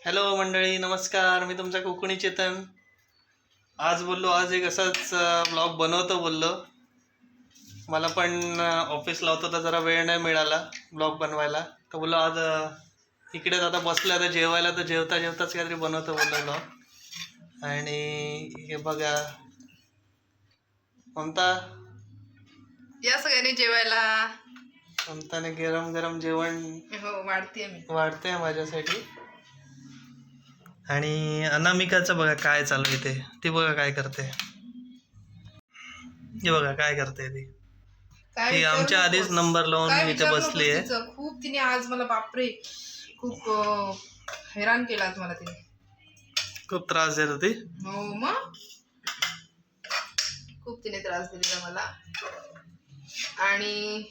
Hello मंडळी, नमस्कार. मी तुमचा कोकणी चेतन. आज एक असाच ब्लॉग बनवतो बोललो. मला पण ऑफिसला होतो तर जरा वेळ नाही मिळाला ब्लॉग बनवायला, तर बोललो आज इकडेच आता बसलं आता जेवायला, तर जेवता जेवताच काहीतरी बनवतो बोललो ब्लॉग. आणि हे बघा ममता, या सगळ्यांनी जेवायला. ममताने गरम गरम जेवण हो वाढते मी वाढते माझ्यासाठी. आणि अनामिकाचं बघा काय चालू आहे ते. ती बघा काय करते, हे बघा काय करते ती. काय ती आमच्या आधीच नंबर लावून इथे बसली आहे. खूप तिने आज मला बापरे खूप हैराण केला आज मला तिने. खूप त्रास देत होती. हो मग खूप तिने त्रास दिलेला मला. आणि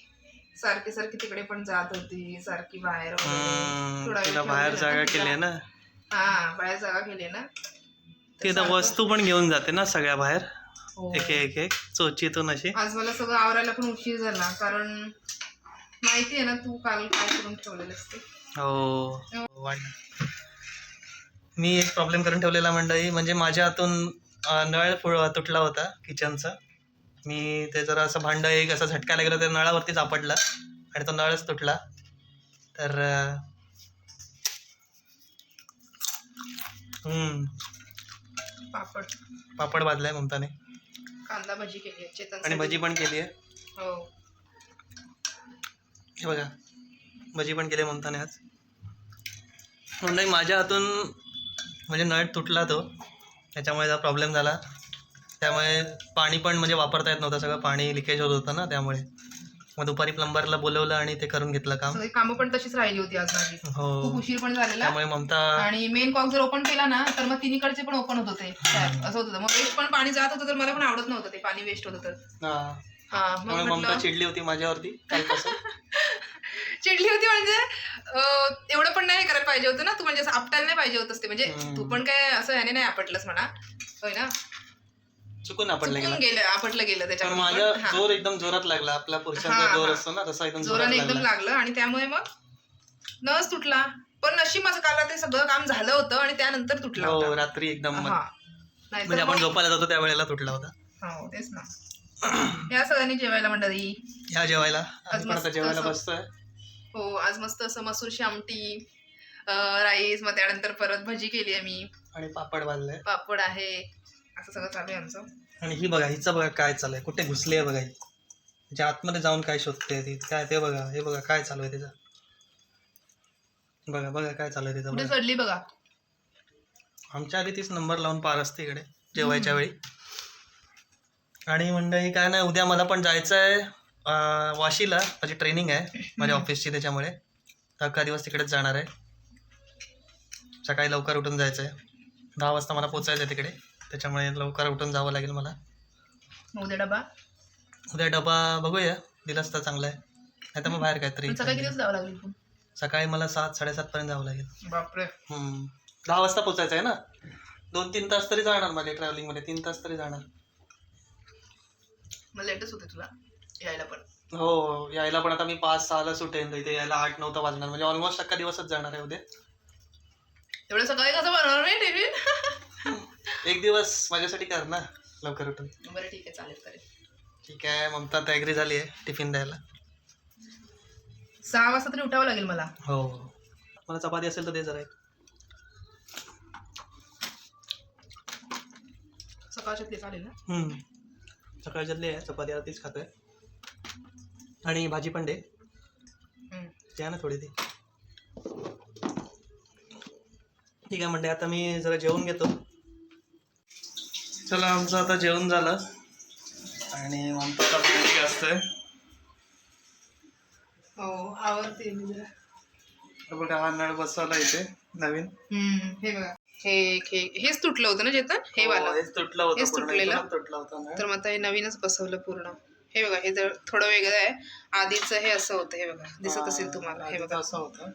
सारखी सारखी तिकडे पण जात होती, सारखी बाहेर तिला बाहेर जागा केली आहे ना. हा बाहेर जागा केली ना. ती आता वस्तू पण घेऊन जाते ना सगळ्या बाहेर, हो. एक एक एक चोचीतून अशी. आज मला सगळं आवरायला पण उशीर झाला, कारण माहिती आहे ना तू काल काय करून ठेवलेलं असते. हो, मी एक प्रॉब्लेम करून ठेवलेला मंडळी, म्हणजे माझ्या हातून नळ तुटला होता किचनचा. मी ते जरा असं भांडं एक असं झटकायला गेलं, तर नळावरतीच आपडला आणि तो नळच तुटला. तर पापड भाजलाय ममताने, कांदा भजी केली आहे चेतन आणि भजी पण केली आहे. हो हे बघा भजी पण केली ममताने आज. म्हणजे माझ्या हातून म्हणजे नळ तुटला तो, त्याच्यामुळे जरा प्रॉब्लेम झाला. त्यामुळे पाणी पण म्हणजे वापरता येत नव्हतं, सगळं पाणी लिकेज होत होतं ना. त्यामुळे मग दुपारी प्लंबरला बोलवलं आणि ते करून घेतलं काम. सगळी कामं पण तशीच राहिली होती आज माझी. हो, खूप उशीर पण झालेला. त्यामुळे ममता आणि मेन कॉक जर ओपन केला ना तर मग तिन्हीकडचे पण ओपन होत होते, असं होतं. मग वेस्ट पण पाणी जात होतं, तर मला पण आवडत नव्हतं ते पाणी वेस्ट होतं तर. त्यामुळे ममता चिडली होती माझ्यावरती कालपासून. चिडली होती म्हणजे एवढं पण नाही करायला पाहिजे होतं ना तू, म्हणजे असं आपटायला नाही पाहिजे होतंस ते. म्हणजे तू पण काय असं ह्याने नाही आपटलंस म्हणा, होय ना. चुकून आपटलं आपटलं गेलं त्याच्यामुळे. माझ्या जोर एकदम जोरात लागला, आपला पुरुषांचा जोर असतो ना तसा एकदम जोराने एकदम लागलं आणि त्यामुळे मग नस तुटला. पण नशीब माझं काल ते सगळं काम झालं होतं आणि त्यानंतर तुटला होता. रात्री एकदम, म्हणजे आपण मग झोपायला जातो त्या वेळेला तुटला होता. हो तेच ना. या सगळ्यांनी जेवायला मंडळी, या जेवायला. आज पण आता जेवायला बसतोय. हो आज मस्त असं मसूरची आमटी, राईस, मग त्यानंतर परत भजी केली आहे मी, आणि पापड भाजलाय, पापड आहे, असं सगळं चालू आहे आमचं. आणि ही बघा, हिचं बघा काय चालू आहे, कुठे घुसली आहे बघा ही. म्हणजे आतमध्ये जाऊन काय शोधते ती काय, ते बघा, हे बघा काय चालू आहे तिचं. बघा बघा काय चालू आहे तिचं. कुठे चढली बघा. आमच्या आधी तीच नंबर लावून पार असते इकडे जेवायच्या वेळी. आणि मंडळी काय नाही, उद्या मला पण जायचं आहे वाशीला, माझी ट्रेनिंग आहे माझ्या ऑफिसची, त्याच्यामुळे 11 दिवस तिकडेच जाणार आहे. सकाळी लवकर उठून जायचं आहे, 10 वाजता मला पोचायचं आहे तिकडे, त्याच्यामुळे लवकर उठून जावं लागेल मला. उद्या डबा बघूया, दिलास तर चांगला आहे, नाही तर मग बाहेर काहीतरी. सकाळी मला 7-7:30 पर्यंत जावं लागेल. बापरे. 10 वाजता पोचायचं आहे ना, 2-3 तास तरी जाणार माझ्या ट्रॅव्हलिंगमध्ये, 3 तास तरी जाणार. मग लेटच होते तुला यायला पण. हो, यायला पण आता मी 5-6ला सुटेन, इथे यायला 8-9 वाजणार, म्हणजे ऑलमोस्ट अख्खा दिवसच जाणार आहे उद्या. एवढं सकाळी कसं बनवणार नाही टिफिन. एक दिवस माझ्यासाठी कर ना लवकर उठून. बरं ठीक आहे, चालेल करेल. ठीक आहे, ममता आता ॲग्री झाली आहे टिफिन द्यायला. 6 वाजता तरी उठावं लागेल मला. हो, मला चपाती असेल तर दे जरा एक. सकाळच्यातली चालेल ना. सकाळच्यातली आहे चपाती, आता तीच खातोय. आणि भाजी पण दे, द्या ना थोडी ती. ठीक आहे म्हणजे आता मी जरा जेवून घेतो. चला, आमचं आता जेवण झालं आणि ममता भाजी असतंय. हो आवडते मी जरा. बघा हा नळ बसवला इथे नवीन. हे बघा, हेच तुटलं होतं ना चेतन, हे वाला हेच तुटलं होतं, हेच तुटलेलं. तुटलं होतं. तर मग आता हे नवीनच बसवलं पूर्ण. हे बघा, हे जर थोडं वेगळं आहे, आधीचं हे असं होतं. हे बघा, दिसत असेल तुम्हाला. हे बघा असं होतं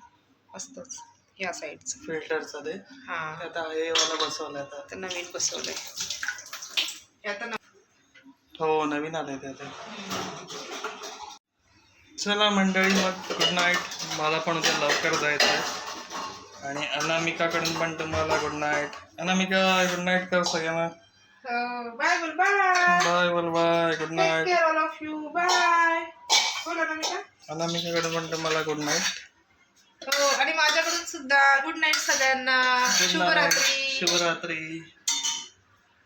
असतंच ह्या साईडचं फिल्टरचं ते. हा, आता हे वाला बसवलं आता. तर नवीन बसवलंय आता. हो, नवीन आलंय ते आता. चला मंडळी, मग गुड नाईट. मला पण उद्या लवकर जायचं आहे. आणि अनामिकाकडून पण तुम्हाला good night. Anamika good night कर सगळ्यांना. बाय बोल बाय. बाय बोल bye. Good night. Care all of you. Bye बोल अनामिका. अनामिकाकडून पण तुम्हाला गुड नाईट. हो आणि माझ्याकडून सुद्धा गुड नाईट सगळ्यांना. शुभरात्री. शुभरात्री.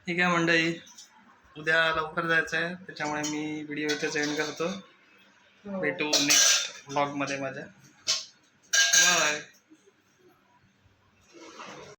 ठीक आहे मंडळी, उद्या लवकर जायचं आहे त्याच्यामुळे मी व्हिडिओ इथेच एंड करतो. भेटू नेक्स्ट व्लॉगमध्ये माझ्या. बाय.